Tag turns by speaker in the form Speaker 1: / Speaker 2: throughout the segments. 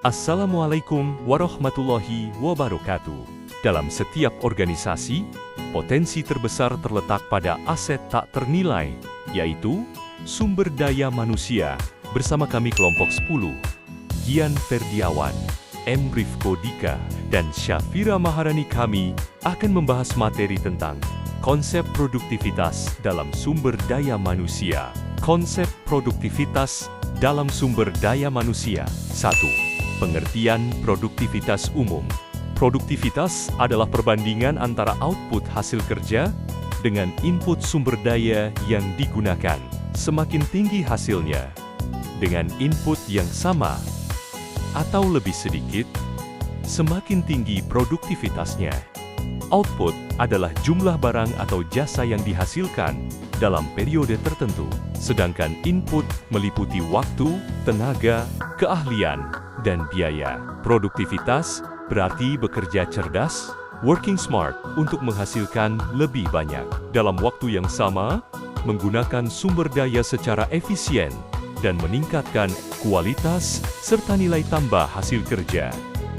Speaker 1: Assalamualaikum warahmatullahi wabarakatuh. Dalam setiap organisasi, potensi terbesar terletak pada aset tak ternilai, yaitu sumber daya manusia. Bersama kami kelompok 10, Gian Ferdiawan, M. Rifko Dika, dan Syafira Maharani, kami akan membahas materi tentang konsep produktivitas dalam sumber daya manusia. Konsep produktivitas dalam sumber daya manusia. 1. Pengertian produktivitas umum. Produktivitas adalah perbandingan antara output hasil kerja dengan input sumber daya yang digunakan. Semakin tinggi hasilnya dengan input yang sama atau lebih sedikit, semakin tinggi produktivitasnya. Output adalah jumlah barang atau jasa yang dihasilkan dalam periode tertentu, sedangkan input meliputi waktu, tenaga, keahlian, dan biaya. Produktivitas berarti bekerja cerdas, working smart, untuk menghasilkan lebih banyak dalam waktu yang sama, menggunakan sumber daya secara efisien, dan meningkatkan kualitas serta nilai tambah hasil kerja.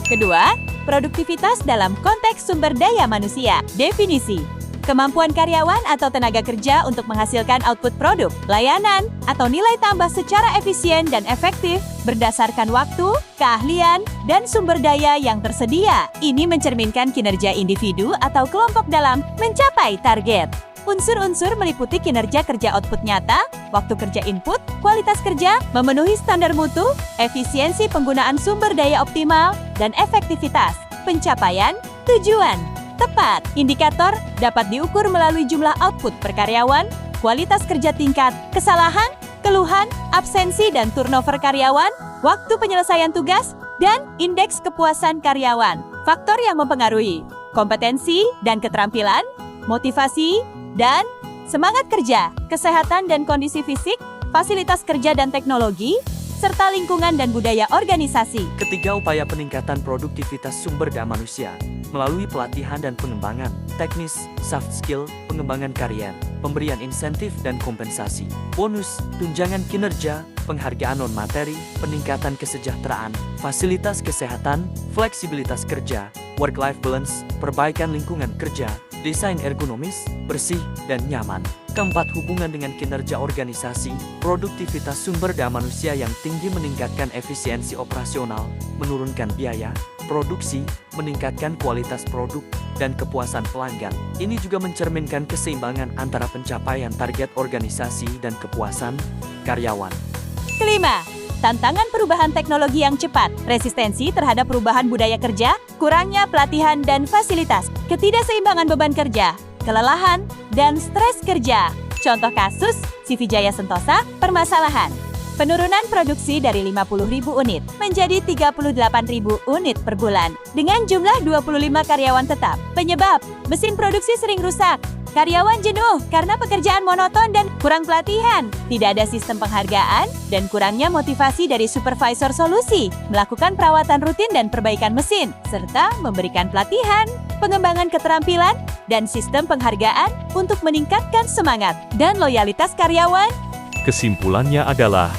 Speaker 2: Kedua, produktivitas dalam konteks sumber daya manusia. Definisi: kemampuan karyawan atau tenaga kerja untuk menghasilkan output produk, layanan, atau nilai tambah secara efisien dan efektif berdasarkan waktu, keahlian, dan sumber daya yang tersedia. Ini mencerminkan kinerja individu atau kelompok dalam mencapai target. Unsur-unsur meliputi kinerja kerja output nyata, waktu kerja input, kualitas kerja, memenuhi standar mutu, efisiensi penggunaan sumber daya optimal, dan efektivitas. Pencapaian tujuan tepat. Indikator dapat diukur melalui jumlah output per karyawan, kualitas kerja tingkat, kesalahan, keluhan, absensi dan turnover karyawan, waktu penyelesaian tugas, dan indeks kepuasan karyawan. Faktor yang mempengaruhi: kompetensi dan keterampilan, motivasi, dan semangat kerja, kesehatan dan kondisi fisik, fasilitas kerja dan teknologi, serta lingkungan dan budaya organisasi.
Speaker 3: Ketiga, upaya peningkatan produktivitas sumber daya manusia melalui pelatihan dan pengembangan, teknis, soft skill, pengembangan karier, pemberian insentif dan kompensasi, bonus, tunjangan kinerja, penghargaan non-materi, peningkatan kesejahteraan, fasilitas kesehatan, fleksibilitas kerja, work-life balance, perbaikan lingkungan kerja, desain ergonomis, bersih, dan nyaman. Keempat, hubungan dengan kinerja organisasi. Produktivitas sumber daya manusia yang tinggi meningkatkan efisiensi operasional, menurunkan biaya produksi, meningkatkan kualitas produk, dan kepuasan pelanggan. Ini juga mencerminkan keseimbangan antara pencapaian target organisasi dan kepuasan karyawan.
Speaker 2: Kelima, tantangan perubahan teknologi yang cepat, resistensi terhadap perubahan budaya kerja, kurangnya pelatihan dan fasilitas, ketidakseimbangan beban kerja, kelelahan, dan stres kerja. Contoh kasus, CV Jaya Sentosa, permasalahan: penurunan produksi dari 50.000 unit menjadi 38.000 unit per bulan dengan jumlah 25 karyawan tetap. Penyebab: mesin produksi sering rusak, karyawan jenuh karena pekerjaan monoton dan kurang pelatihan, tidak ada sistem penghargaan, dan kurangnya motivasi dari supervisor solusi melakukan perawatan rutin dan perbaikan mesin, serta memberikan pelatihan, pengembangan keterampilan, dan sistem penghargaan untuk meningkatkan semangat dan loyalitas karyawan.
Speaker 1: Kesimpulannya adalah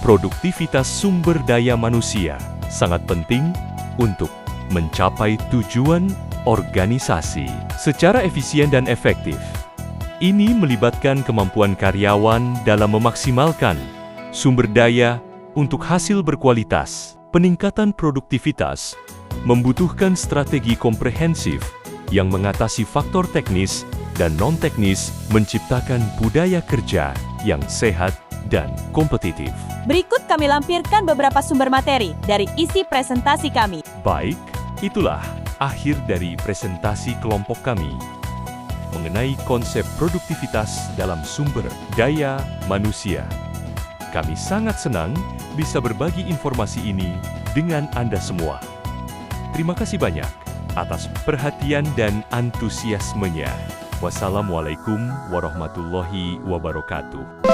Speaker 1: produktivitas sumber daya manusia sangat penting untuk mencapai tujuan organisasi secara efisien dan efektif. Ini melibatkan kemampuan karyawan dalam memaksimalkan sumber daya untuk hasil berkualitas. Peningkatan produktivitas membutuhkan strategi komprehensif yang mengatasi faktor teknis dan non-teknis, menciptakan budaya kerja yang sehat dan kompetitif.
Speaker 2: Berikut kami lampirkan beberapa sumber materi dari isi presentasi kami.
Speaker 1: Baik, itulah akhir dari presentasi kelompok kami mengenai konsep produktivitas dalam sumber daya manusia. Kami sangat senang bisa berbagi informasi ini dengan Anda semua. Terima kasih banyak atas perhatian dan antusiasmenya. Wassalamualaikum warahmatullahi wabarakatuh.